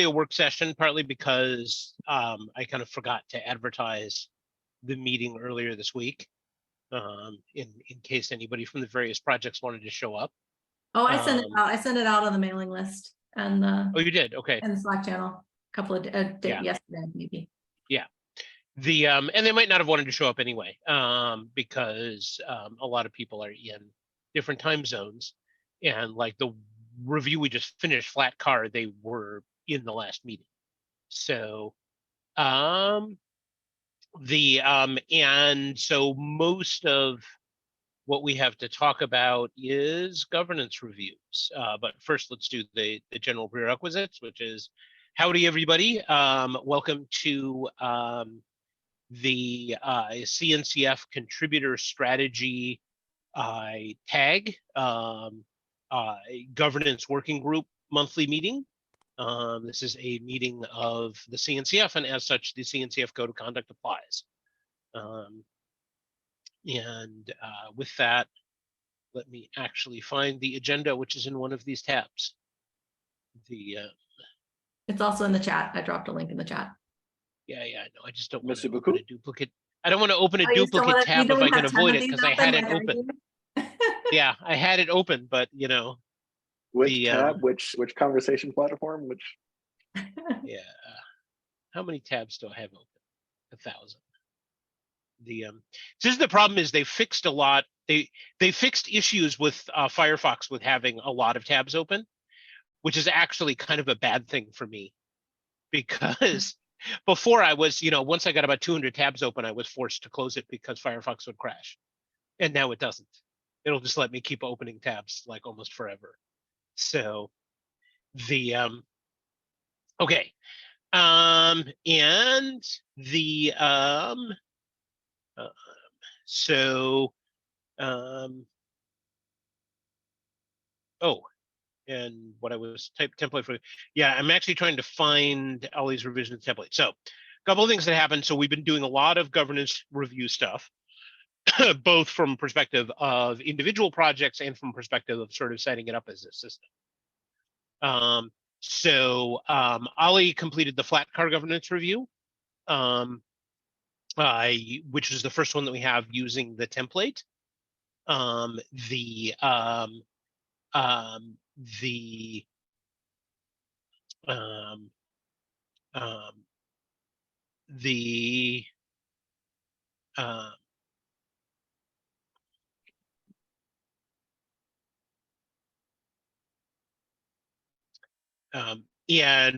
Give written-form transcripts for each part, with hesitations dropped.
a work session, partly because I kind of forgot to advertise the meeting earlier this week, in case anybody from the various projects wanted to show up. Oh, I sent it out. I sent it out on the mailing list and Oh, you did? Okay. and the Slack channel a couple of Yeah. yesterday maybe. Yeah. And they might not have wanted to show up anyway, because a lot of people are in different time zones, and like the review we just finished, Flat Car, they were in the last meeting. So and so most of what we have to talk about is governance reviews. But first, let's do the general prerequisites, which is, howdy everybody. Welcome to the CNCF Contributor Strategy TAG Governance Working Group monthly meeting. This is a meeting of the CNCF, and as such, the CNCF Code of Conduct applies. With that, let me actually find the agenda, which is in one of these tabs. It's also in the chat. I dropped a link in the chat. Yeah, no, I just don't want to open a duplicate. I don't want to open a duplicate tab if I can avoid it, because I had it open. Yeah, I had it open, but you know. Which tab? Which conversation platform? Which? Yeah. How many tabs do I have open? 1,000. This is the problem, is they fixed a lot. They fixed issues with Firefox with having a lot of tabs open, which is actually kind of a bad thing for me, because before I was, once I got about 200 tabs open, I was forced to close it because Firefox would crash. And now it doesn't. It'll just let me keep opening tabs like almost forever. So okay. And what I was template for, I'm actually trying to find all these revision templates. So a couple of things that happened. So we've been doing a lot of governance review stuff, both from perspective of individual projects and from perspective of sort of setting it up as a system. Ollie completed the Flat Car governance review, which is the first one that we have using the template. And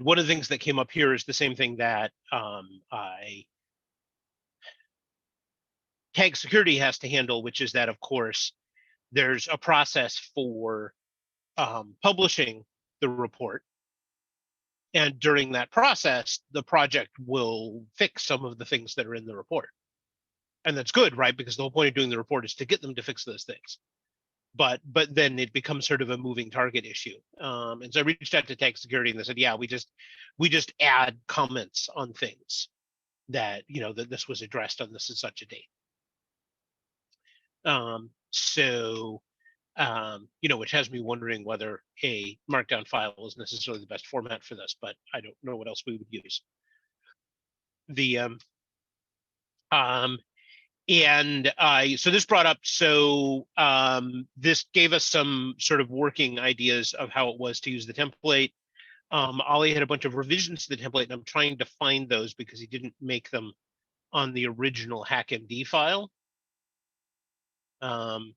one of the things that came up here is the same thing that TAG Security has to handle, which is that, of course, there's a process for publishing the report. And during that process, the project will fix some of the things that are in the report. And that's good, right? Because the whole point of doing the report is to get them to fix those things. But then it becomes sort of a moving target issue. And so I reached out to TAG Security and they said, yeah, we just add comments on things that, that this was addressed on this and such a date. Which has me wondering whether a markdown file is necessarily the best format for this, but I don't know what else we would use. So this brought up, this gave us some sort of working ideas of how it was to use the template. Ollie had a bunch of revisions to the template, and I'm trying to find those because he didn't make them on the original HackMD file. And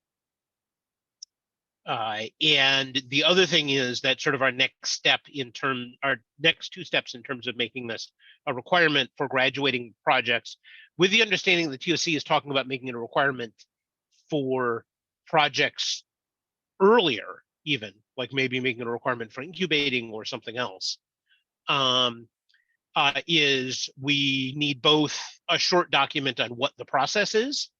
the other thing is that sort of our next two steps in terms of making this a requirement for graduating projects, with the understanding the TOC is talking about making it a requirement for projects earlier, even like maybe making it a requirement for incubating or something else, is we need both a short document on what the process is,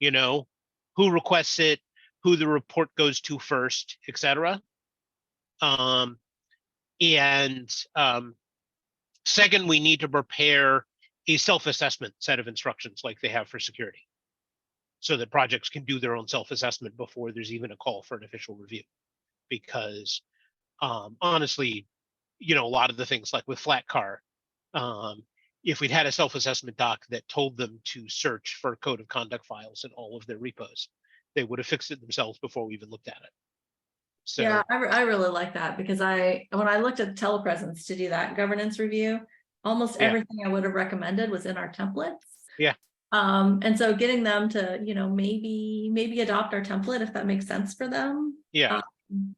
who requests it, who the report goes to first, et cetera. Second, we need to prepare a self-assessment set of instructions like they have for security, so that projects can do their own self-assessment before there's even a call for an official review. Because honestly, a lot of the things like with Flatcar, if we'd had a self-assessment doc that told them to search for code of conduct files in all of their repos, they would have fixed it themselves before we even looked at it. So Yeah, I really like that, because when I looked at telepresence to do that governance review, almost Yeah. everything I would have recommended was in our templates. Yeah. And so getting them to, maybe adopt our template if that makes sense for them. yeah,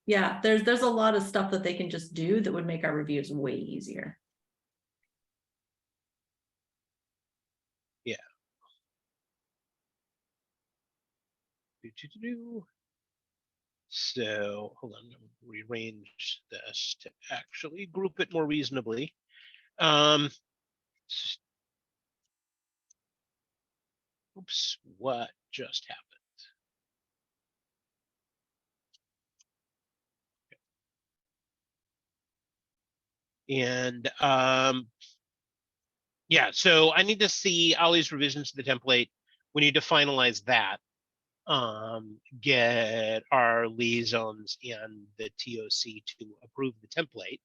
Yeah, there's a lot of stuff that they can just do that would make our reviews way easier. So hold on, I'll rearrange this to actually group it more reasonably. Oops, what just happened? And yeah, so I need to see Ollie's revisions to the template. We need to finalize that. Get our liaisons and the TOC to approve the template.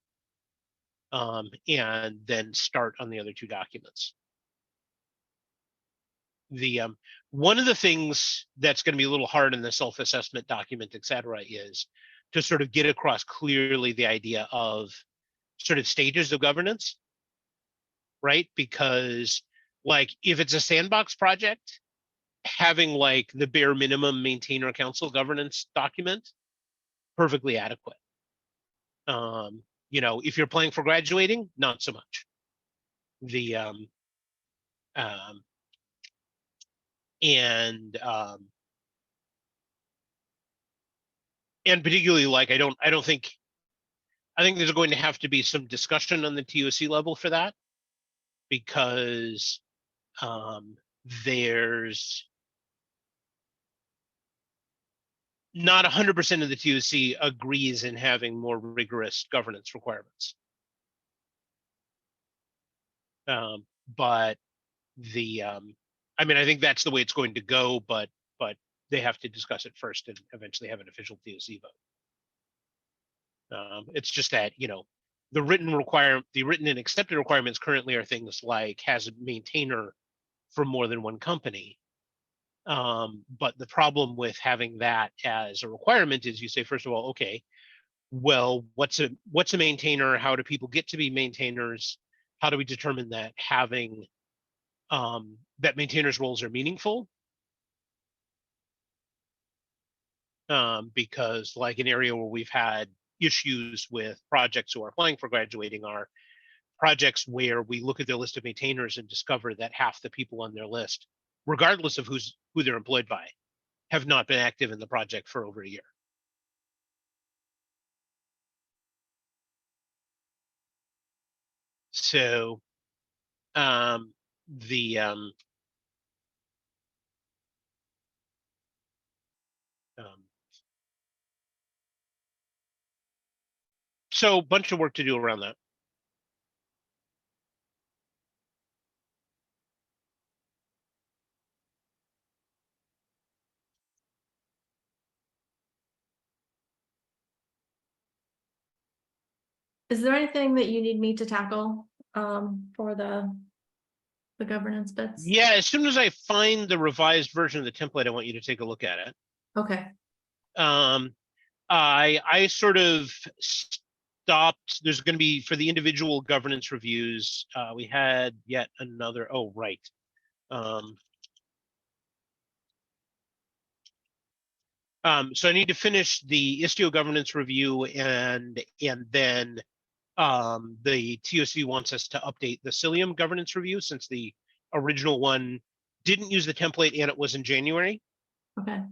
And then start on the other two documents. One of the things that's going to be a little hard in the self-assessment document, et cetera, is to sort of get across clearly the idea of sort of stages of governance, right? Because like if it's a sandbox project, having like the bare minimum maintainer council governance document, perfectly adequate. If you're playing for graduating, not so much. And particularly like I think there's going to have to be some discussion on the TOC level for that, because there's not 100% of the TOC agrees in having more rigorous governance requirements. But I think that's the way it's going to go, but they have to discuss it first and eventually have an official TOC vote. It's just that, the written and accepted requirements currently are things like has a maintainer for more than one company. But the problem with having that as a requirement is you say, first of all, okay, well, what's a maintainer? How do people get to be maintainers? How do we determine that having that maintainers' roles are meaningful? Because like an area where we've had issues with projects who are applying for graduating are projects where we look at their list of maintainers and discover that half the people on their list, regardless of who they're employed by, have not been active in the project for over a year. So so a bunch of work to do around that. Is there anything that you need me to tackle for the governance bits? Yeah, as soon as I find the revised version of the template, I want you to take a look at it. Okay. I sort of stopped. There's going to be, for the individual governance reviews, we had yet another. Oh, right. So I need to finish the Istio governance review, and then the TOC wants us to update the Cilium governance review, since the original one didn't use the template and it was in January. Okay.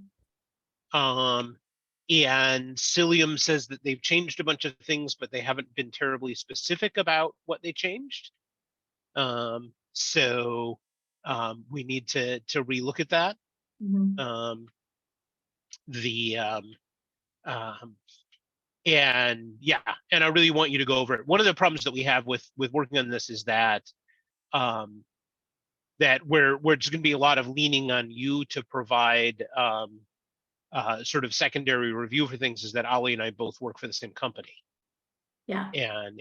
And Cilium says that they've changed a bunch of things, but they haven't been terribly specific about what they changed. So we need to relook at that. Mm-hmm. And yeah, and I really want you to go over it. One of the problems that we have with working on this is that that we're just going to be a lot of leaning on you to provide sort of secondary review for things, is that Ollie and I both work for the same company. Yeah.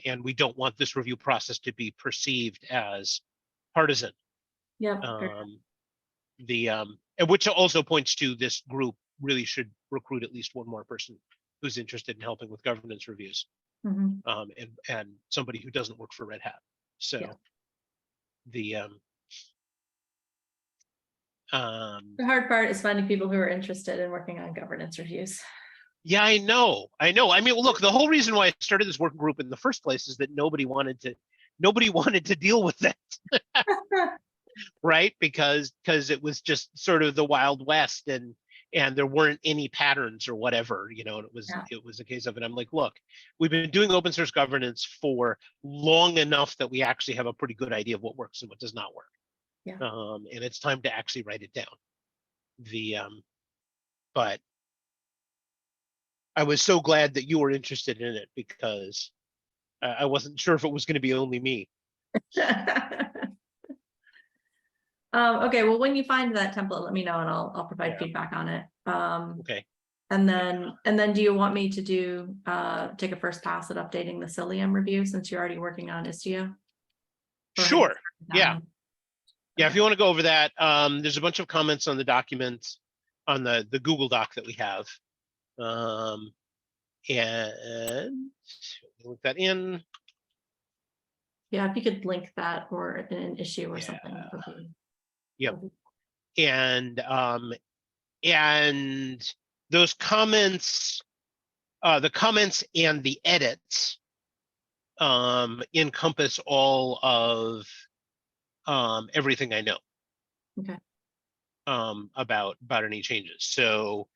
and we don't want this review process to be perceived as partisan. Yeah. And which also points to this group really should recruit at least one more person who's interested in helping with governance reviews, Mhm. and somebody who doesn't work for Red Hat. So Yeah. the The hard part is finding people who are interested in working on governance reviews. yeah, I know. I mean, look, the whole reason why I started this working group in the first place is that nobody wanted to deal with it. Right, because it was just sort of the Wild West, and there weren't any patterns or whatever, and Yeah. it was a case of it. I'm like, look, we've been doing open source governance for long enough that we actually have a pretty good idea of what works and what does not work. Yeah. And it's time to actually write it down. But I was so glad that you were interested in it, because I wasn't sure if it was going to be only me. Okay, well, when you find that template, let me know and I'll provide Yeah. feedback on it. Okay. And then do you want me to take a first pass at updating the Cilium review since you're already working on Istio? Or have you Sure. started that Yeah. one? Yeah, if Okay. you want to go over that, there's a bunch of comments on the documents on the Google Doc that we have. And link that in. Yeah, if you could link that or in an issue or something. Yeah. That would be, Yep. that'd be- And those comments, the comments and the edits encompass all of everything I know. Okay. About any changes. So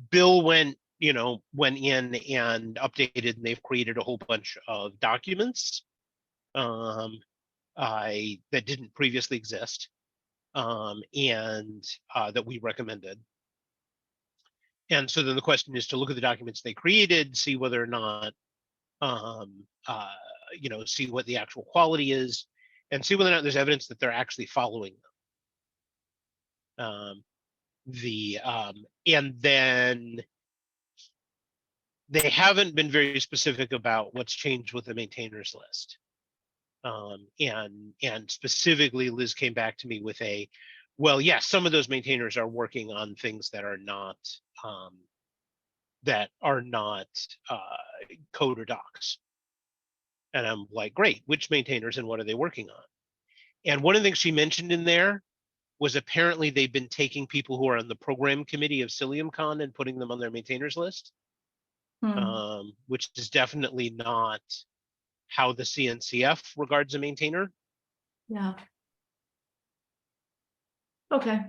Bill went in and updated, and they've created a whole bunch of documents that didn't previously exist, and that we recommended. And so then the question is to look at the documents they created, see whether or not, see what the actual quality is, and see whether or not there's evidence that they're actually following them. And then they haven't been very specific about what's changed with the maintainers list. And specifically, Liz came back to me with well, yes, some of those maintainers are working on things that are not code or docs. And I'm like, great, which maintainers and what are they working on? And one of the things she mentioned in there was apparently they've been taking people who are on the program committee of CiliumCon and putting them on their maintainers list. Which is definitely not how the CNCF regards a maintainer. Yeah. Okay.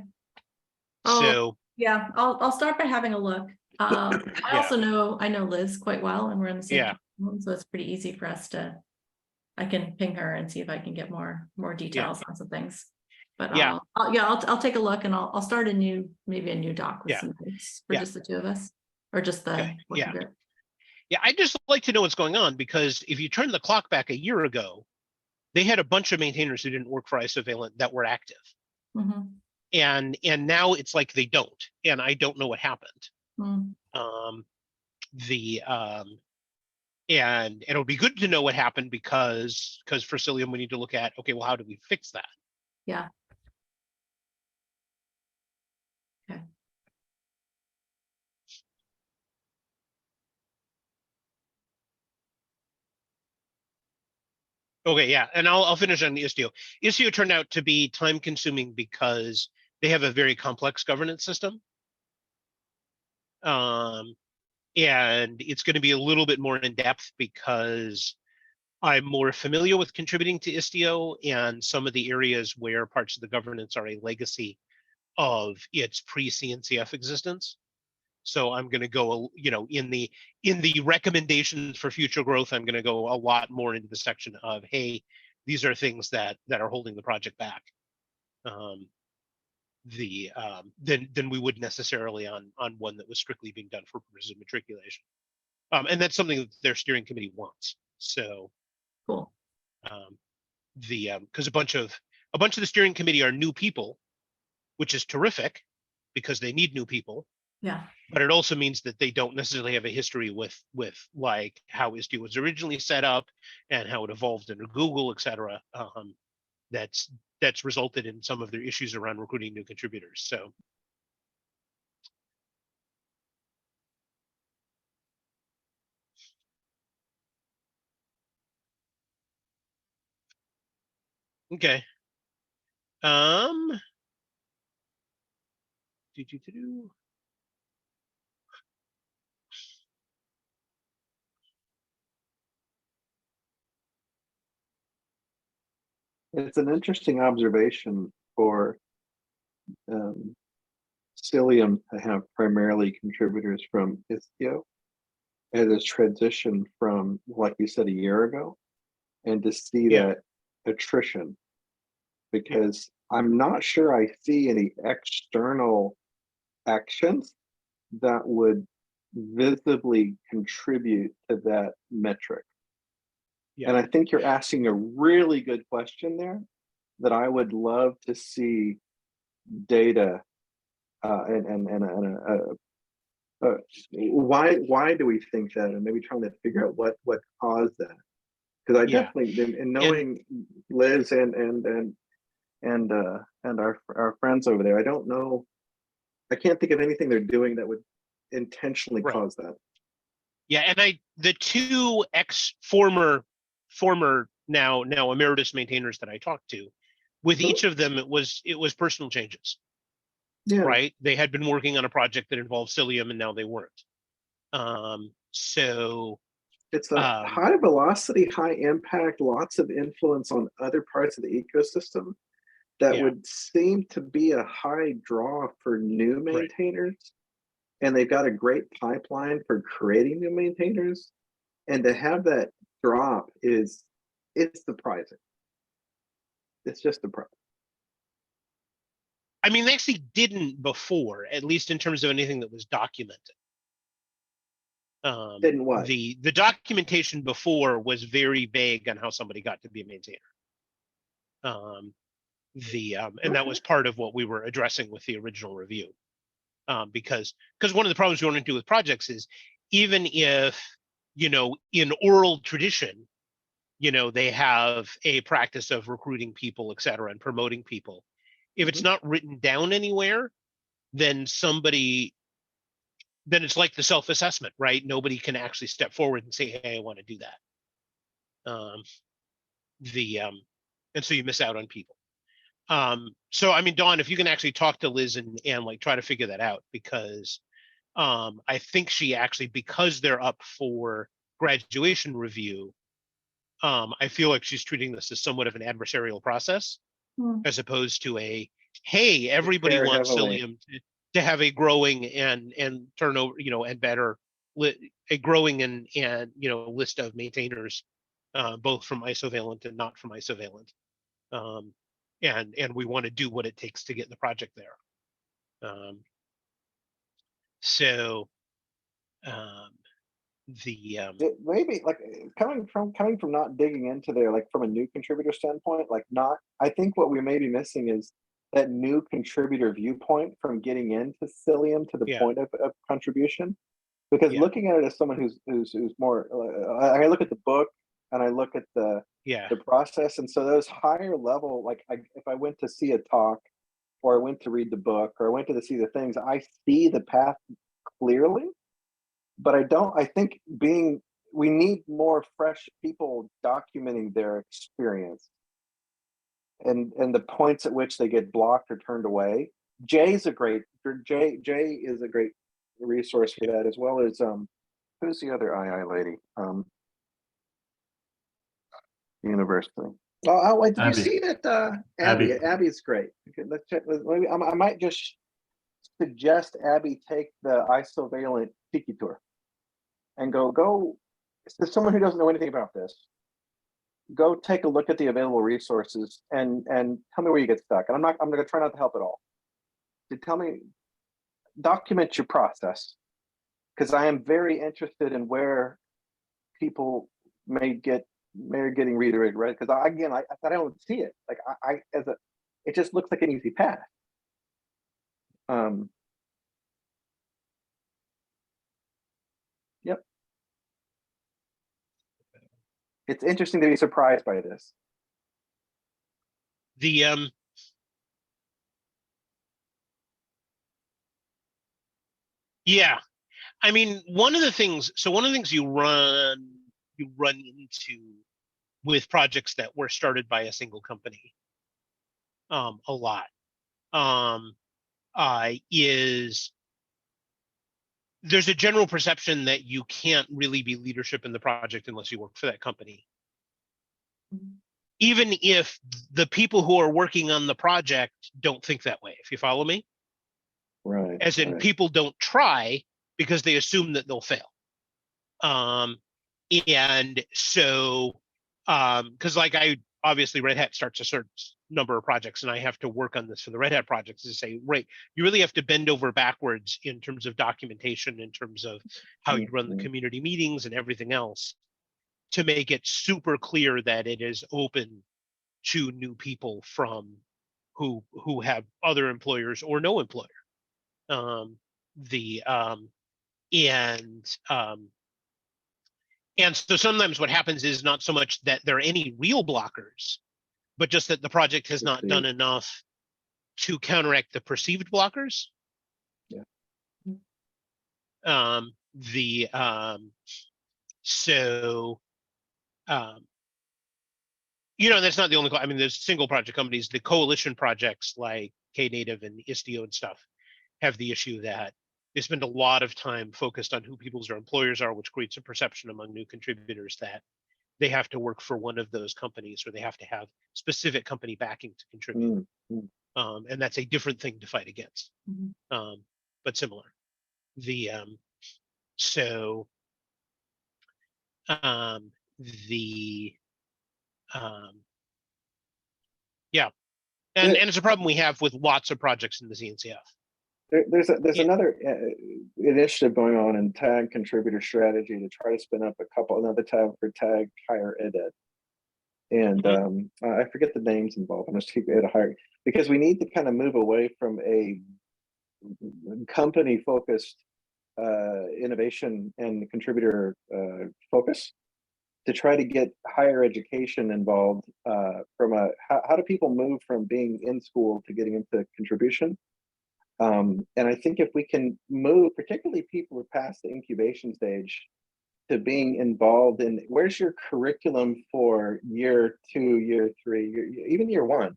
So Yeah, I'll start by having a look. I Yeah. also know Liz quite well, and we're in the same Yeah. room, so it's pretty easy for us to. I can ping her and see if I can get more details on some things. But Yeah. I'll take a look and I'll start maybe a new doc with Yeah. some notes for Yeah. just the two of us, or just the Okay. working Yeah. group. Yeah, I just like to know what's going on, because if you turn the clock back a year ago, they had a bunch of maintainers who didn't work for Isovalent that were active. Mhm. And now it's like they don't, and I don't know what happened. Mm. And it'll be good to know what happened, because for Cilium we need to look at, okay, well, how do we fix that? Yeah. Okay. Okay, yeah, and I'll finish on the Istio. Istio turned out to be time consuming because they have a very complex governance system. And it's going to be a little bit more in depth because I'm more familiar with contributing to Istio and some of the areas where parts of the governance are a legacy of its pre-CNCF existence. So I'm going to go, in the recommendations for future growth, I'm going to go a lot more into the section of, hey, these are things that are holding the project back. Than we would necessarily on one that was strictly being done for purposes of matriculation. And that's something that their steering committee wants. So Cool. Because a bunch of the steering committee are new people, which is terrific because they need new people. Yeah. But it also means that they don't necessarily have a history with like how Istio was originally set up and how it evolved under Google, et cetera. That's resulted in some of their issues around recruiting new contributors. So okay. Do. It's an interesting observation for Cilium to have primarily contributors from Istio as a transition from, like you said, a year ago, and to see Yeah. that attrition, because I'm not sure I see any external actions that would visibly contribute to that metric. Yeah. And I think you're asking a really good question there that I would love to see data why do we think that, and maybe trying to figure out what caused that, because I Yeah. definitely, in And knowing Liz and our friends over there, I don't know, I can't think of anything they're doing that would intentionally right. cause that. Yeah, and the two former now emeritus maintainers that I talked to, with Mhm. each of them it was personal changes. Yeah, Right? They had been working on a project that involved Cilium and now they weren't. So it's a high velocity, high impact, lots of influence on other parts of the ecosystem that yeah, would seem to be a high draw for new right. maintainers. And they've got a great pipeline for creating new maintainers. And to have that drop it's surprising. It's just surprising. I mean, they actually didn't before, at least in terms of anything that was documented. Didn't what? The documentation before was very vague on how somebody got to be a maintainer. And that was part of what we were addressing with the original review. Because one of the problems we want to do with projects is, even if, in oral tradition, they have a practice of recruiting people, et cetera, and promoting people. If it's not written down anywhere, then it's like the self-assessment, right? Nobody can actually step forward and say, hey, I want to do that. And so you miss out on people. So I mean, Dawn, if you can actually talk to Liz and like try to figure that out, because I think she actually, because they're up for graduation review, I feel like she's treating this as somewhat of an adversarial process, as opposed to a, hey, everybody wants Cilium to have a growing and turnover, and better, a growing and list of maintainers, both from Isovalent and not from Isovalent. And we want to do what it takes to get the project there. So maybe like coming from not digging into there, like from a new contributor standpoint, like not, I think what we may be missing is that new contributor viewpoint from getting into Cilium to the point of contribution. Because looking at it as someone who's more, I look at the book and I look at the process, and so those higher level, like if I went to see a talk, or I went to read the book, or I went to see the things, I see the path clearly. But I think we need more fresh people documenting their experience and the points at which they get blocked or turned away. Jay is a great resource for that, as well as who's the other II lady? University. Oh wait, did you see that? Abby. Abby's great. Okay, let's check. Maybe I might just suggest Abby take the Isovalent Tiki tour and go. So someone who doesn't know anything about this, go take a look at the available resources and tell me where you get stuck. And I'm going to try not to help at all. To tell me, document your process, because I am very interested in where people may getting redirected, right? Because I don't see it. Like it just looks like an easy path. It's interesting to be surprised by this. The yeah, I mean, one of the things you run into with projects that were started by a single company a lot is there's a general perception that you can't really be leadership in the project unless you work for that company. Mhm. Even if the people who are working on the project don't think that way, if you follow me. Right. As in, right. people don't try because they assume that they'll fail. And so, because like obviously Red Hat starts a certain number of projects, and I have to work on this for the Red Hat projects to say, right, you really have to bend over backwards in terms of documentation, in terms of how you run the Mhm. community meetings and everything else, to make it super clear that it is open to new people from who have other employers or no employer. The and so sometimes what happens is not so much that there are any real blockers, but just that the project has not done enough to counteract the perceived blockers. Yeah. The so that's not the only. I mean, there's single project companies. The coalition projects like Knative and Istio and stuff have the issue that they spend a lot of time focused on who people's employers are, which creates a perception among new contributors that they have to work for one of those companies or they have to have specific company backing to contribute. And that's a different thing to fight against, but similar. The so the yeah, and it's a problem we have with lots of projects in the CNCF. There's another initiative going on in tag contributor strategy to try to spin up another tab for tag higher ed. And I forget the names involved. I'm just keeping it higher because we need to kind of move away from a company focused innovation and contributor focus to try to get higher education involved from how do people move from being in school to getting into contribution. And I think if we can move, particularly people who are past the incubation stage, to being involved in where's your curriculum for year 2, year 3, even year 1,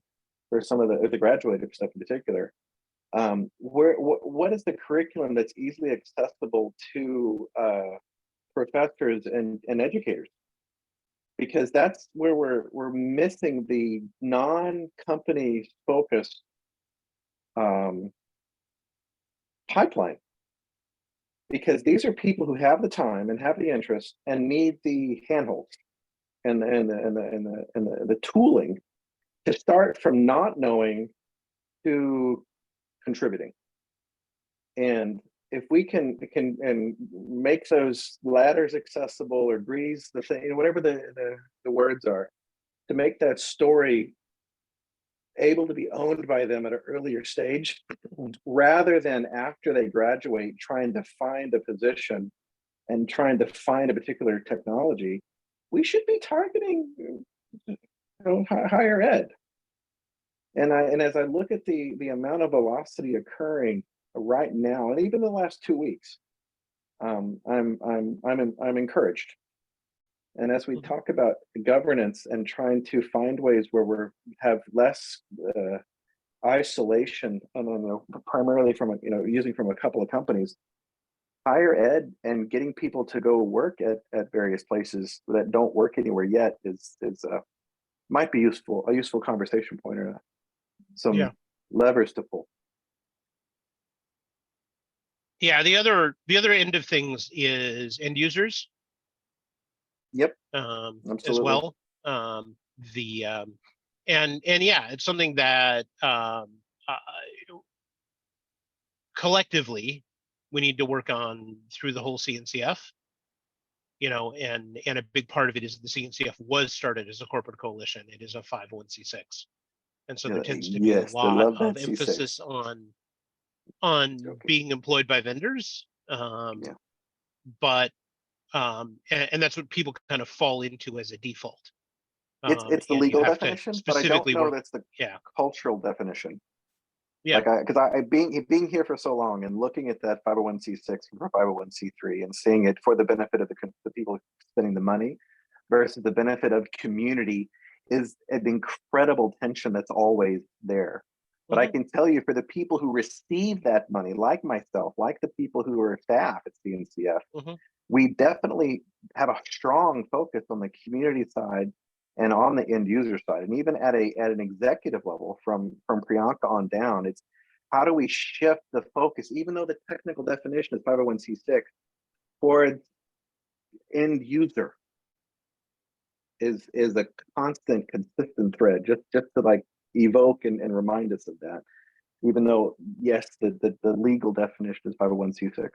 for some of the graduated stuff in particular. What is the curriculum that's easily accessible to professors and educators? Because that's where we're missing the non-company focused pipeline, because these are people who have the time and have the interest and need the handholds and the tooling to start from not knowing to contributing. And if we can and make those ladders accessible or grease the thing, whatever the words are, to make that story able to be owned by them at an earlier stage, rather than after they graduate trying to find a position and trying to find a particular technology, we should be targeting higher ed. And as I look at the amount of velocity occurring right now, and even the last 2 weeks, I'm encouraged. And as we talk about governance and trying to find ways where we have less isolation, primarily from using from a couple of companies, higher ed and getting people to go work at various places that don't work anywhere yet is might be a useful conversation point or some levers to pull. Yeah, the other end of things is end users. Yep. As well. And yeah, it's something that collectively we need to work on through the whole CNCF. And a big part of it is the CNCF was started as a corporate coalition. It is a 501c6, and so there tends to be a lot of emphasis on being employed by vendors. But and that's what people kind of fall into as a default. It's the And you legal have to definition, but I don't specifically know work. that's the Yeah, cultural definition. yeah, Like because I being here for so long and looking at that 501c6 or 501c3 and seeing it for the benefit of the people spending the money versus the benefit of community is an incredible tension that's always there. But I mhm, can tell you for the people who receive that money, like myself, like the people who are staff at CNCF, mhm. we definitely have a strong focus on the community side and on the end user side, and even at an executive level, from Priyanka on down, it's how do we shift the focus, even though the technical definition is 501c6, towards end user is a constant, consistent thread, just to like evoke and remind us of that. Even though, yes, the legal definition is 501c6.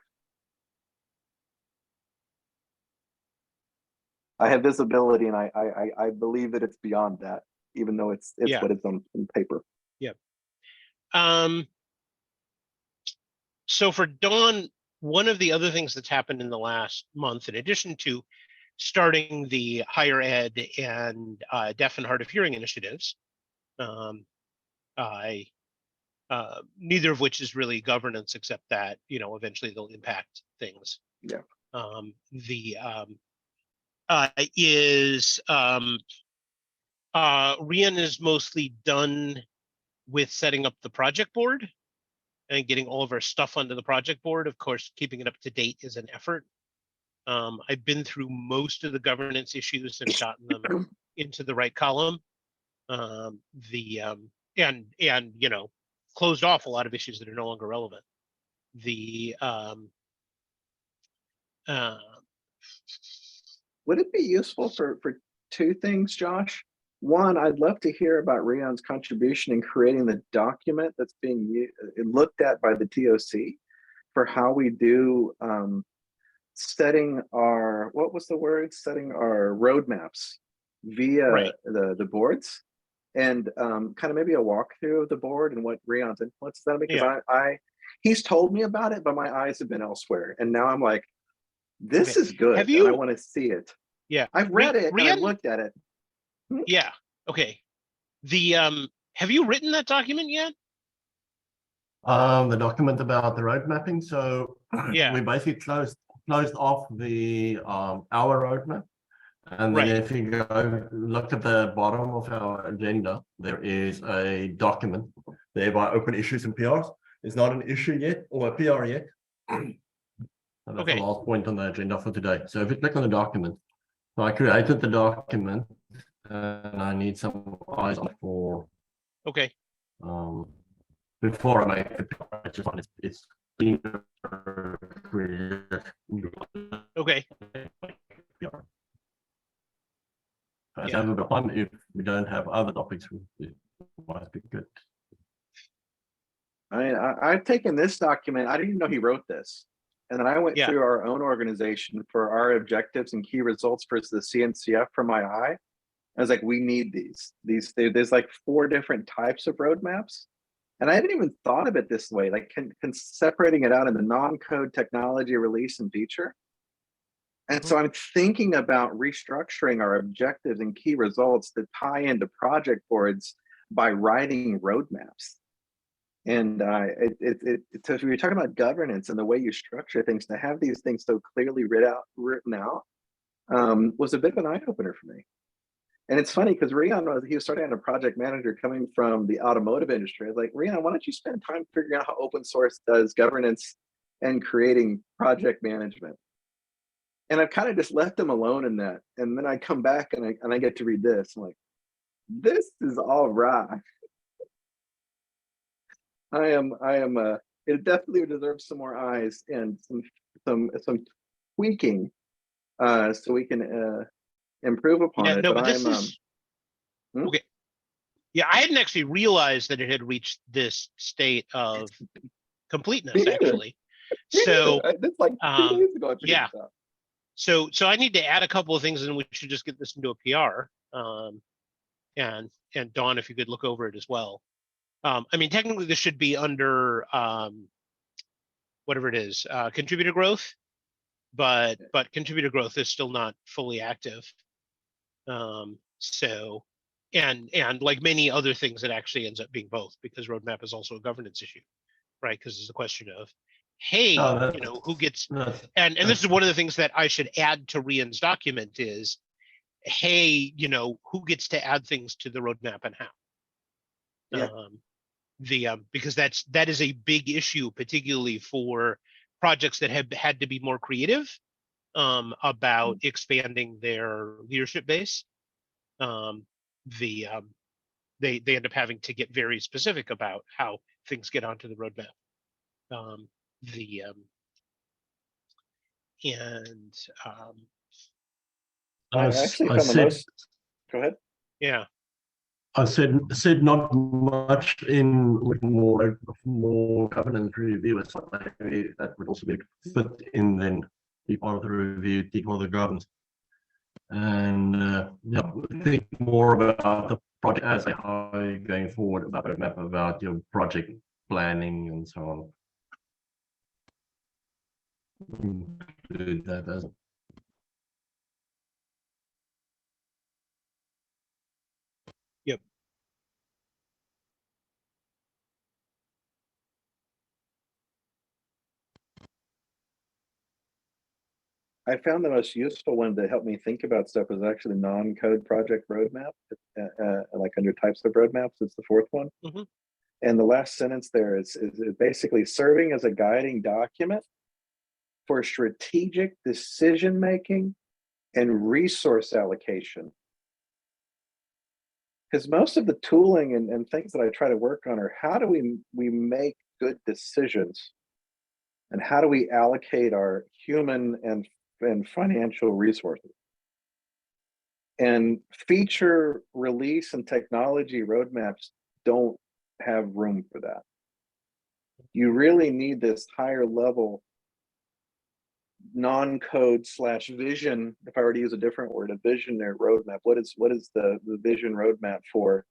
I have visibility, and I believe that it's beyond that, even though it's Yeah, what it's on paper. yeah. Um, so for Dawn, one of the other things that's happened in the last month, in addition to starting the higher ed and deaf and hard of hearing initiatives, I neither of which is really governance, except that eventually they'll impact things. Yeah. The is Rian is mostly done with setting up the project board and getting all of our stuff onto the project board. Of course, keeping it up to date is an effort. I've been through most of the governance issues and gotten them into the right column. And closed off a lot of issues that are no longer relevant. Would it be useful for two things, Josh? One, I'd love to hear about Rian's contribution in creating the document that's being looked at by the TOC for how we do setting our, what was the word? Setting our roadmaps via Right. the boards, and kind of maybe a walkthrough of the board and what Rian's influence is that, because Yeah. I he's told me about it, but my eyes have been elsewhere, and now I'm like, this Okay. is good, Have and I you? want to see it. Yeah. I've read it and I've Rian? looked at it. Yeah. Okay. The have you written that document yet? The document about the road mapping. So Yeah. we basically closed off the our roadmap. And then Right. if you go look at the bottom of our agenda, there is a document there by open issues and PRs. It's not an issue yet or a PR yet. And that's Okay. the last point on the agenda for today. So if you click on the document, so I created the document and I need some eyes on it for Okay. before I make the PR. It's being Okay. Yeah. If we don't have other topics, it might be good. I've taken this document. I didn't even know he wrote this. And then I went Yeah. through our own organization for our objectives and key results versus the CNCF from my eye. I was like, we need these. There's like 4 different types of roadmaps. And I haven't even thought of it this way, like can separating it out in the non-code, technology, release, and feature. And so I'm thinking about restructuring our objectives and key results to tie into project boards by writing roadmaps. And so if you're talking about governance and the way you structure things, to have these things so clearly written out was a bit of an eye opener for me. And it's funny because Rian he was starting out a project manager coming from the automotive industry. I was like, Rian, why don't you spend time figuring out how open source does governance and creating project management? And I've kind of just left him alone in that. And then I come back and I get to read this. I'm like, this is all right. It definitely deserves some more eyes and some tweaking so we can improve upon Yeah. it. No, But but this is okay. Yeah, I hadn't actually realized that it had reached this state of completeness, actually. So it's like 2 days ago I figured yeah. this out. So I need to add a couple of things, and we should just get this into a PR. And Dawn, if you could look over it as well. I mean, technically this should be under whatever it is, contributor growth. but contributor growth is still not fully active. So, and like many other things, it actually ends up being both, because roadmap is also a governance issue, right? Because it's a question of, hey, Oh, you know, who gets, that's- and this is one of the things that I should add to Rian's document is, hey, you know, who gets to add things to the roadmap and how? Yeah. Because that is a big issue, particularly for projects that have had to be more creative about expanding their leadership base. They end up having to get very specific about how things get onto the roadmap. The and I I actually I found the said most, go ahead. yeah, I said not much in with more governance review. So maybe that would also be fit in then be part of the review, take all the governance, and yeah, think more about the project as a how going forward, about a map, about your project planning and so on. Include that as yep. I found the most useful one to help me think about stuff was actually non-code project roadmap, like under types of roadmaps. It's the fourth one. Mhm. And the last sentence there is basically serving as a guiding document for strategic decision making and resource allocation. Because most of the tooling and things that I try to work on are how do we make good decisions, and how do we allocate our human and financial resources. And feature release and technology roadmaps don't have room for that. You really need this higher level non-code / vision, if I were to use a different word, a visionary roadmap. What is the vision roadmap for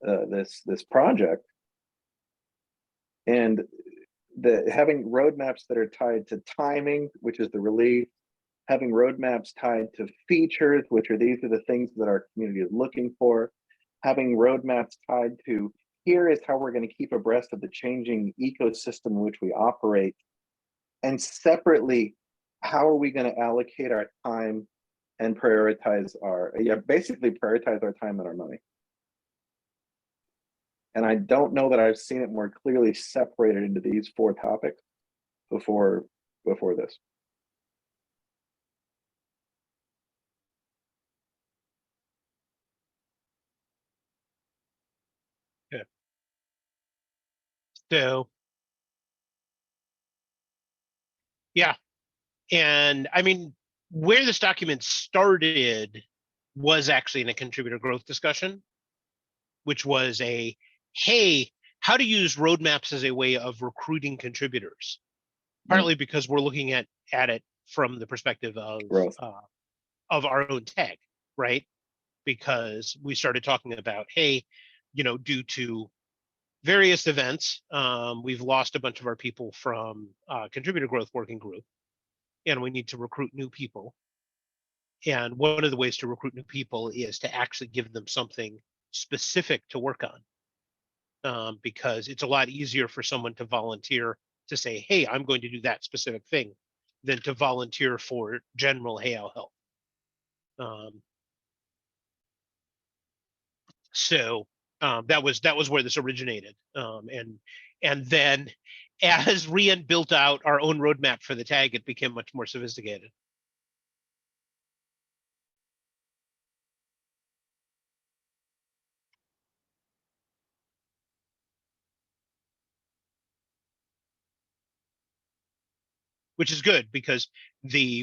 this project? And having roadmaps that are tied to timing, which is the release, having roadmaps tied to features, which are these are the things that our community is looking for, having roadmaps tied to here is how we're going to keep abreast of the changing ecosystem in which we operate, and separately, how are we going to allocate our time and prioritize basically prioritize our time and our money. And I don't know that I've seen it more clearly separated into these four topics before this. So yeah, and I mean, where this document started was actually in a contributor growth discussion, which was a, hey, how to use roadmaps as a way of recruiting contributors. Partly because we're looking at it from the perspective Growth. Of our own tag, right? Because we started talking about, hey, you know, due to various events, we've lost a bunch of our people from contributor growth working group, and we need to recruit new people. And one of the ways to recruit new people is to actually give them something specific to work on, because it's a lot easier for someone to volunteer to say, hey, I'm going to do that specific thing, than to volunteer for general, hey, I'll help. So that was where this originated, and then as Rian built out our own roadmap for the tag, it became much more sophisticated. Which is good, because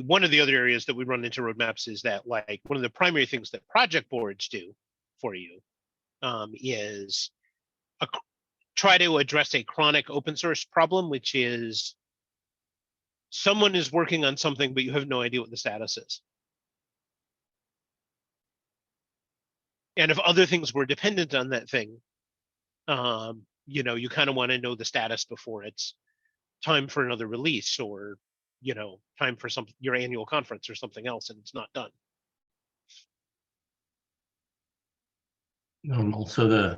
one of the other areas that we run into roadmaps is that, like, one of the primary things that project boards do for you is try to address a chronic open source problem, which is someone is working on something, but you have no idea what the status is. And if other things were dependent on that thing, you know, you kind of want to know the status before it's time for another release, or time for your annual conference or something else, and it's not done. And also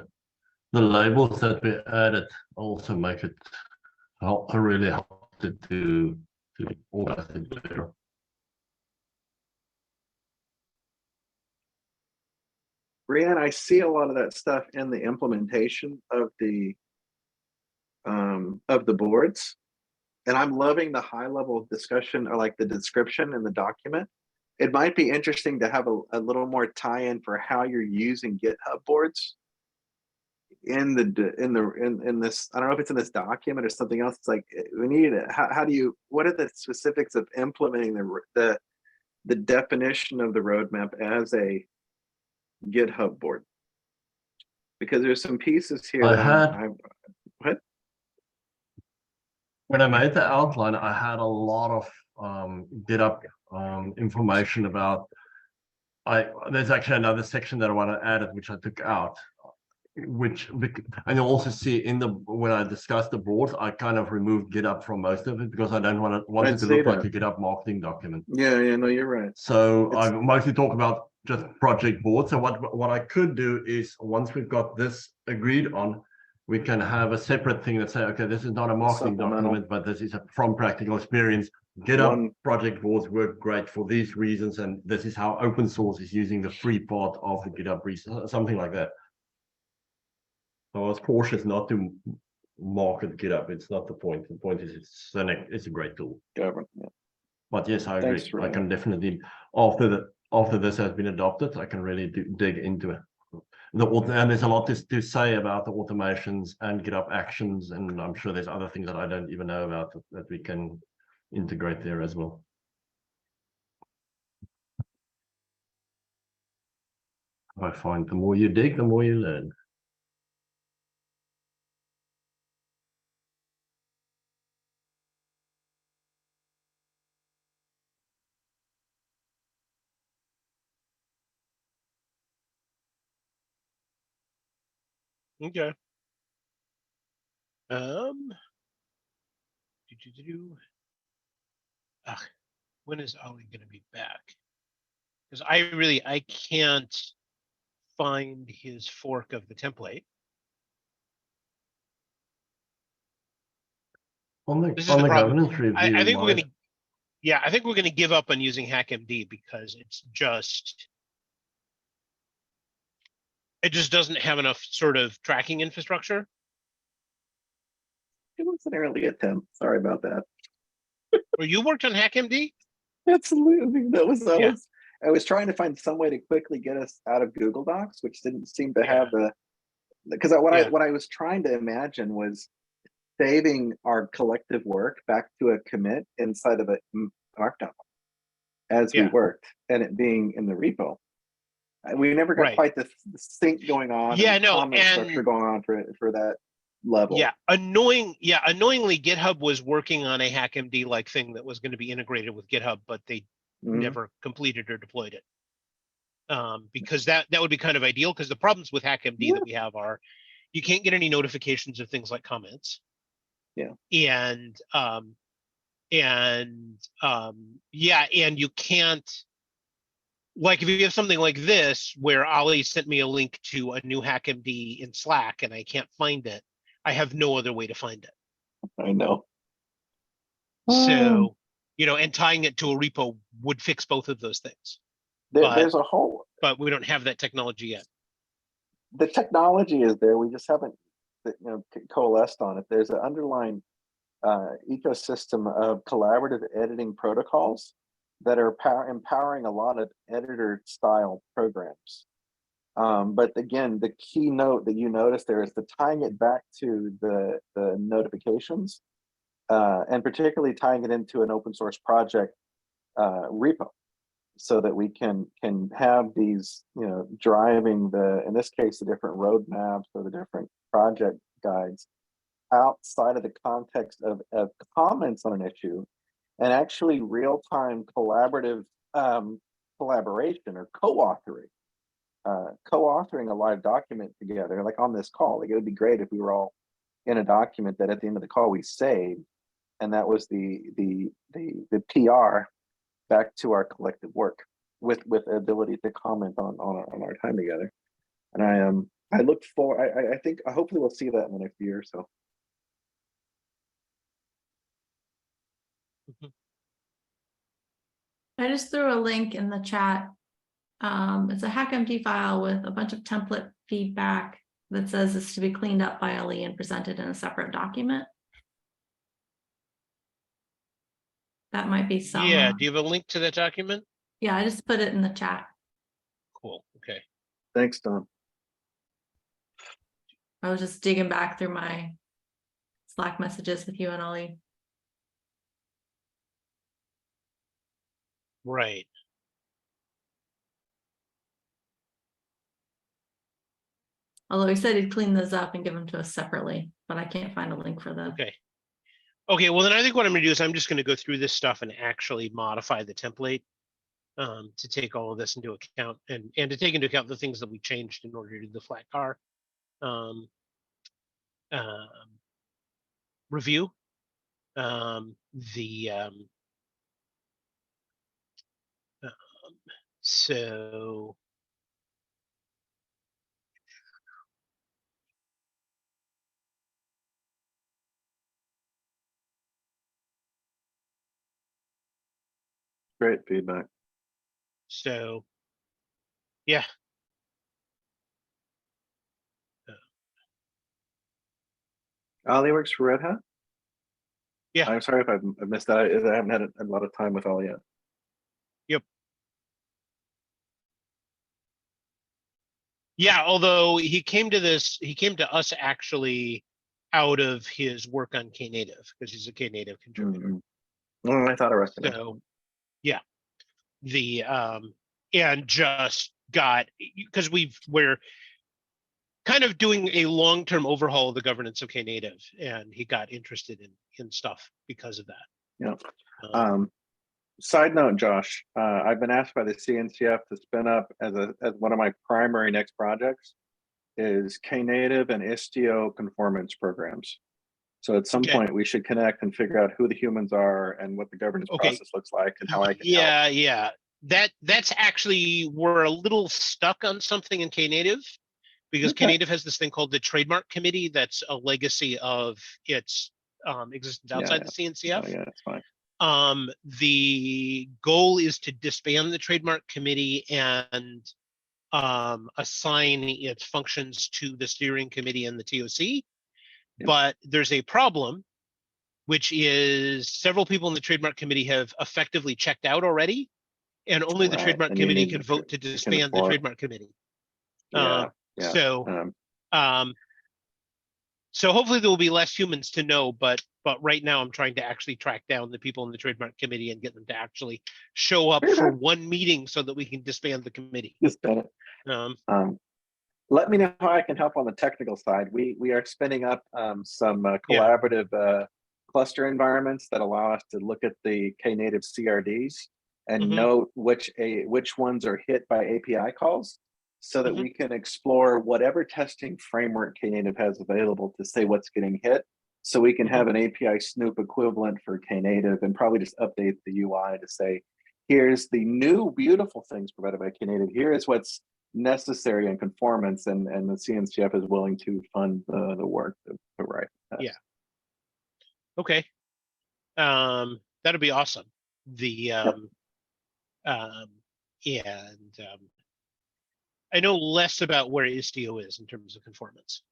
the labels that we added also make it really help to organize it better. Brianne, I see a lot of that stuff in the implementation of the boards. And I'm loving the high level discussion or like the description in the document. It might be interesting to have a little more tie-in for how you're using GitHub boards in this. I don't know if it's in this document or something else. It's like we need it. How do you? What are the specifics of implementing the definition of the roadmap as a GitHub board? Because there's some pieces here what? When I made the outline, I had a lot of GitHub information about. There's actually another section that I want to add, which I took out. And you'll also see when I discussed the boards, I kind of removed GitHub from most of it because I don't want it to look like a GitHub marketing document. Yeah, no, you're right. So I mostly talk about just project boards. So what I could do is once we've got this agreed on, we can have a separate thing that say, okay, this is not a marketing document, but this is from practical experience. GitHub project boards work great for these reasons, and this is how open source is using the free part of the GitHub resource, something like that. So I was cautious not to market GitHub. It's not the point. The point is it's a great tool. Yeah. But yes, I agree. I can definitely after this has been adopted, I can really dig into it. And there's a lot to say about the automations and GitHub actions, and I'm sure there's other things that I don't even know about that we can integrate there as well. I find the more you dig, the more you learn. Okay. When is Ollie going to be back? Because I can't find his fork of the template. On the governance review, I think we're going to give up on using HackMD because it just doesn't have enough sort of tracking infrastructure. It was an early attempt. Sorry about that. Well, you worked on HackMD? Absolutely. I was trying to find some way to quickly get us out of Google Docs, which didn't seem to have because what I was trying to imagine was saving our collective work back to a commit inside of a Markdown as we worked, and it being in the repo. We never got quite the sync going on. Comment structure going on for that level. Annoyingly, GitHub was working on a HackMD like thing that was going to be integrated with GitHub, but they never completed or deployed it. Because that would be kind of ideal, because the problems with HackMD that we have are you can't get any notifications of things like comments. And you can't, like, if you have something like this where Ollie sent me a link to a new HackMD in Slack and I can't find it, I have no other way to find it. I know. So, and tying it to a repo would fix both of those things. But we don't have that technology yet. The technology is there. We just haven't, coalesced on it. There's an underlying ecosystem of collaborative editing protocols that are empowering a lot of editor style programs. But again, the key note that you notice there is the tying it back to the notifications, and particularly tying it into an open source project repo, so that we can have these, driving in this case, the different roadmaps or the different project guides outside of the context of comments on an issue, and actually real-time collaborative collaboration or co-authoring a live document together, like on this call. Like, it would be great if we were all in a document that at the end of the call we saved, and that was the PR back to our collective work with ability to comment on our time together. And I look for, I think hopefully we'll see that in the next year or so. I just threw a link in the chat. It's a HackMD file with a bunch of template feedback that says it's to be cleaned up by Ali and presented in a separate document. That might be some. Yeah, do you have a link to that document? Yeah, I just put it in the chat. Cool, okay. Thanks, Don. I was just digging back through my Slack messages with you and Ali. Right, Although he said he'd clean those up and give them to us separately, but I can't find a link for them. okay. Okay, well then I think what I'm gonna do is I'm just gonna go through this stuff and actually modify the template to take all of this into account and to take into account the things that we changed in order to do the flat car um, review. So Great feedback. So, yeah. Ali works for Red Hat? Yeah. I'm sorry if I've missed that. I haven't had a lot of time with Ali yet. Yep. Yeah, although he came to us actually out of his work on Knative because he's a Knative contributor. Oh, I thought I recognized. So, yeah, and just got, because we're kind of doing a long-term overhaul of the governance of Knative, and he got interested in stuff because of that. Yeah. Side note, Josh, I've been asked by the CNCF to spin up as one of my primary next projects is Knative and Istio conformance programs. So at some point we should connect and figure out who the humans are and what the governance process looks like and how I can help. Yeah. That's actually, we're a little stuck on something in Knative because Knative has this thing called the Trademark Committee that's a legacy of its existence outside the CNCF. Yeah, that's fine. The goal is to disband the Trademark Committee and assign its functions to the steering committee and the TOC. But there's a problem, which is several people in the Trademark Committee have effectively checked out already, and only the Trademark Committee can vote to disband the Trademark Committee. So hopefully there will be less humans to know, but right now I'm trying to actually track down the people in the Trademark Committee and get them to actually show up for one meeting so that we can disband the committee. Disband it. Let me know how I can help on the technical side. We are spinning up some collaborative cluster environments that allow us to look at the Knative CRDs and note which ones are hit by API calls, so that we can explore whatever testing framework Knative has available to say what's getting hit. So we can have an API Snoop equivalent for Knative and probably just update the UI to say, here's the new beautiful things provided by Knative. Here is what's necessary in conformance, and the CNCF is willing to fund the work to write that. Yeah. Okay. That'd be awesome. I know less about where Istio is in terms of conformance.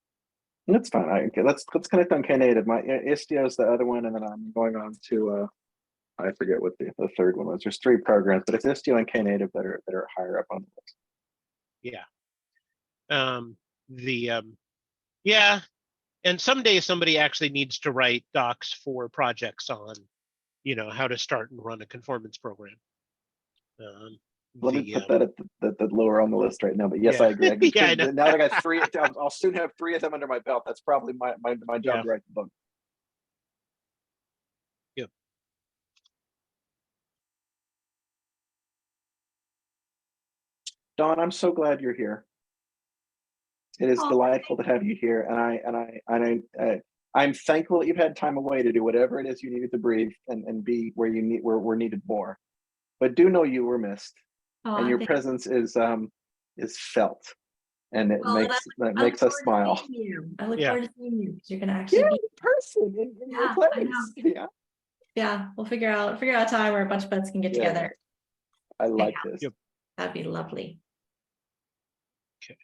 That's fine. Let's connect on Knative. My Istio is the other one, and then I'm going on to I forget what the third one was. There's 3 programs, but it's Istio and Knative that are higher up on the list. Yeah. And someday somebody actually needs to write docs for projects on, how to start and run a conformance program. Let me put that at the lower on the list right now. But yes, I agree. I know. Now that I got 3, I'll soon have 3 of them under my belt. That's probably my job to write the book. Yep. Dawn, I'm so glad you're here. It is delightful to have you here, and I'm thankful that you've had time away to do whatever it is you needed to breathe and be where you need, where we're needed more. But do know you were missed, Oh, and your thank- presence is felt, and it well, and that I look makes us forward to smile. seeing you. I look Yeah. forward to seeing you because you're gonna Yeah, actually be. in person, in your Yeah, I know. place. Yeah, Yeah, we'll figure out a time where a bunch of us can get Yeah. together. I like Yeah. this. Yep. That'd be lovely. Okay.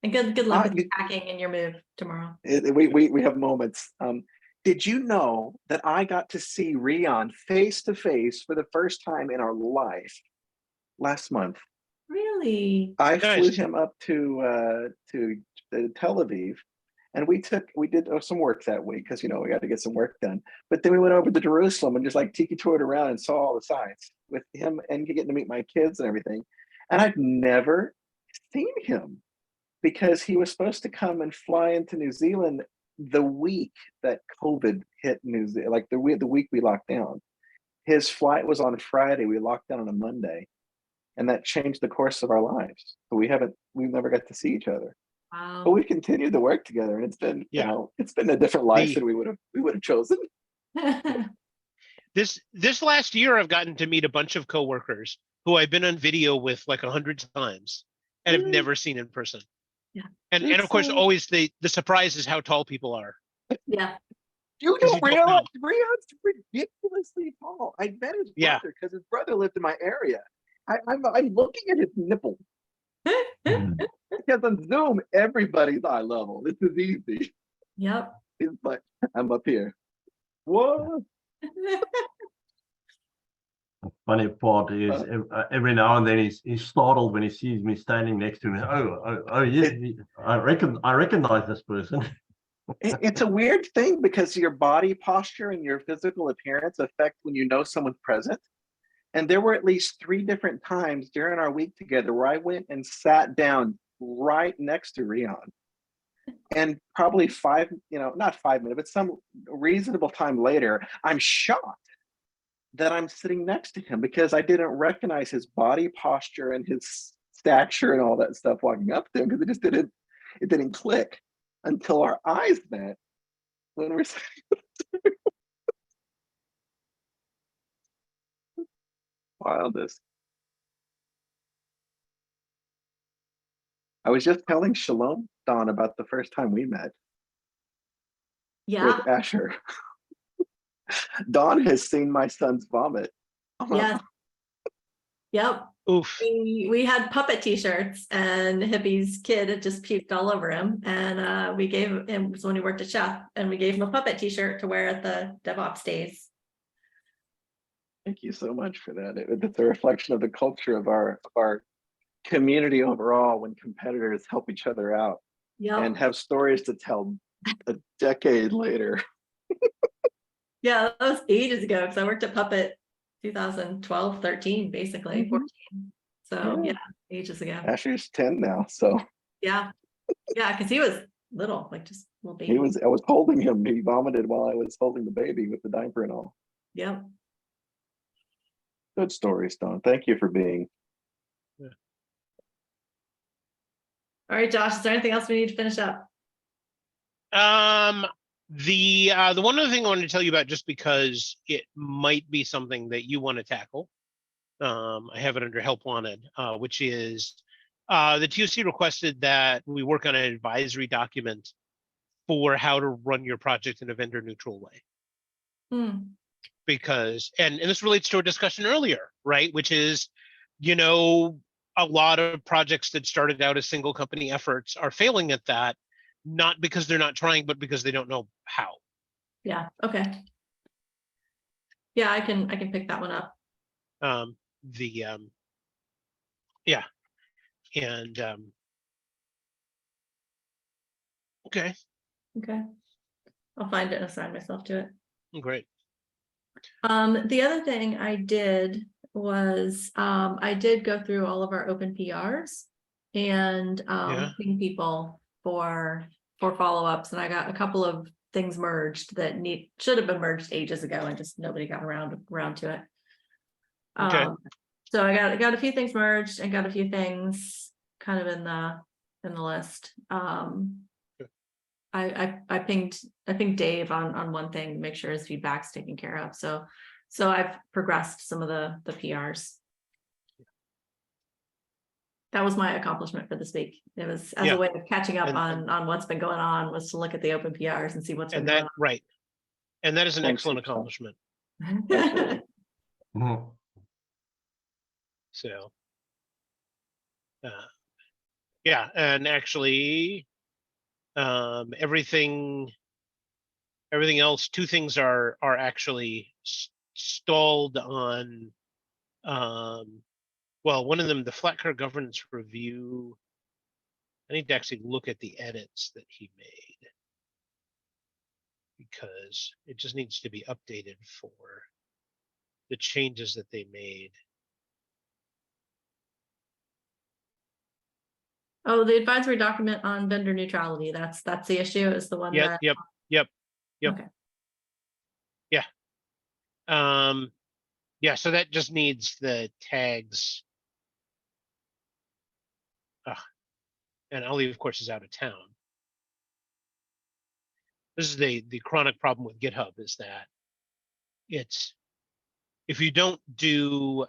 And good luck with you- your packing and your move tomorrow. We have moments. Did you know that I got to see Rion face to face for the first time in our life last month? Really? I flew Nice. him up to Tel Aviv, and we did some work that week because we got to get some work done. But then we went over to Jerusalem and just like tiki toured around and saw all the sights with him and getting to meet my kids and everything. And I've never seen him because he was supposed to come and fly into New Zealand the week that COVID hit New Zealand, like the week we locked down. His flight was on Friday. We locked down on a Monday, and that changed the course of our lives. So we've never got to see each other, but Wow. we continued to work together, and it's been, it's been a different life than we would have chosen. This last year, I've gotten to meet a bunch of coworkers who I've been on video with like 100 times and have Mm. never seen in person. Yeah. And of It's, course, always the surprise is how tall people are. Yeah. You 'Cause don't you don't realize know. Rion's ridiculously tall. I met his Yeah. brother because his brother lived in my area. I'm looking at his nipple because on Zoom everybody's eye level. This is easy. Yep. He's like, I'm up here. Whoa! Funny part is every now and then he's startled when he sees me standing next to him. Oh yeah, I recognize this person. It's a weird thing because your body posture and your physical appearance affect when you know someone's present. And there were at least 3 different times during our week together where I went and sat down right next to Rion. And probably not 5 minutes, but some reasonable time later, I'm shocked that I'm sitting next to him because I didn't recognize his body posture and his stature and all that stuff walking up to him because it didn't click until our eyes met when we're wildest. I was just telling Shalom Don about the first time we met Yeah. with Asher. Don has seen my son's vomit. Yes. Yep. Oof. We had puppet t-shirts and Hippie's kid had just puked all over him. And we gave him, it was when he worked at Chef, and we gave him a puppet t-shirt to wear at the DevOps days. Thank you so much for that. It's a reflection of the culture of our community overall when competitors help each other out and Yep. have stories to tell a decade later. Yeah, that was ages ago because I worked at Puppet 2012, 13, basically, Mhm. 14. So Yeah. yeah, ages ago. Asher's 10 now, so Yeah. Yeah, because he was little, like just a little baby. I was holding him. He vomited while I was holding the baby with the diaper and all. Yep. Good stories, Don. Thank you for being. All right, Josh, is there anything else we need to finish up? The one other thing I wanted to tell you about, just because it might be something that you want to tackle. I have it under help wanted, which is the TOC requested that we work on an advisory document for how to run your project in a vendor neutral way. Because, and this relates to our discussion earlier, right? Which is, a lot of projects that started out as single company efforts are failing at that, not because they're not trying, but because they don't know how. Yeah, okay. Yeah, I can pick that one up. Yeah. And okay. Okay. I'll find it and assign myself to it. Great. The other thing I did was I did go through all of our open PRs and ping people for follow-ups, and I got a couple of things merged that should have been merged ages ago and just nobody got around to it. Okay. So I got a few things merged and got a few things kind of in the list. I pinged Dave on one thing, to make sure his feedback's taken care of, so I've progressed some of the PRs. That was my accomplishment for this week. It was as Yeah. a way of catching up And- on what's been going on, was to look at the open PRs and see what's been And going that, right. And that is an Thanks, excellent Steve. accomplishment. on. Absolutely. Mhm. So. Yeah, and actually, everything else, two things are actually stalled on, well, one of them, the Flat Car Governance Review. I need to actually look at the edits that he made, because it just needs to be updated for the changes that they made. Oh, the advisory document on vendor neutrality, that's the issue, is the one Yep, that. yep, yep. Okay. Yeah, so that just needs the tags. And Ollie, of course, is out of town. This is the chronic problem with GitHub, is that it's, if you don't do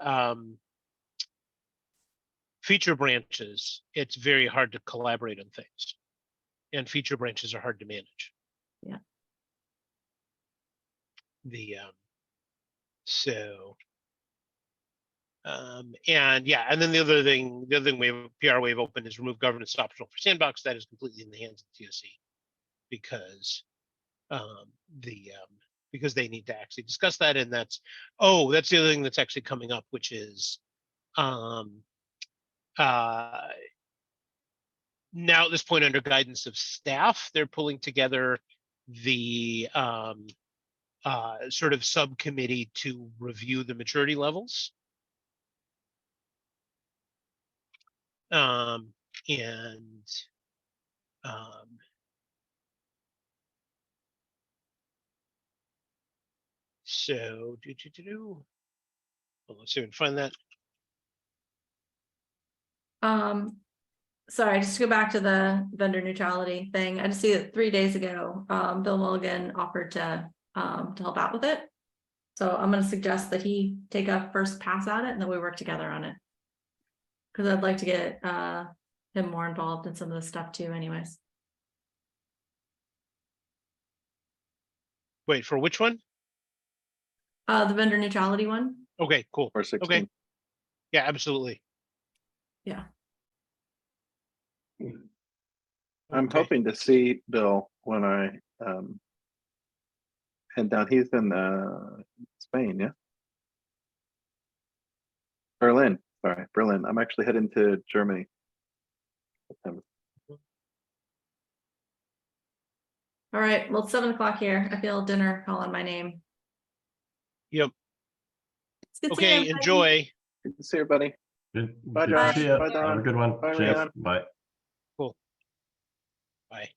feature branches, it's very hard to collaborate on things. And feature branches are hard to manage. Yeah. And yeah, and then the other thing we have PR we have open is remove governance optional for Sandbox. That is completely in the hands of TOC, because because they need to actually discuss that, and that's the other thing that's actually coming up, which is now at this point, under guidance of staff, they're pulling together the sort of subcommittee to review the maturity levels. So well, let's see if we can find that. Sorry, just to go back to the vendor neutrality thing. I just see that 3 days ago, Bill Mulligan offered to help out with it. So I'm gonna suggest that he take a first pass at it, and then we work together on it. Cause I'd like to get him more involved in some of the stuff too anyways. Wait, for which one? The vendor neutrality one. Okay, cool. Or 16. Yeah, absolutely. Yeah. I'm Okay. hoping to see Bill when I head down. He's in Spain, yeah. Berlin. Sorry, Berlin. I'm actually heading to Germany. All right, well, it's 7 o'clock here. I feel dinner calling my name. Yep. It's good seeing Okay, everybody. enjoy. Good to see everybody. Good. Bye, Good to Josh. see ya. Bye, Have a Don. good one. Bye, Cheers. Leon. Bye. Bye.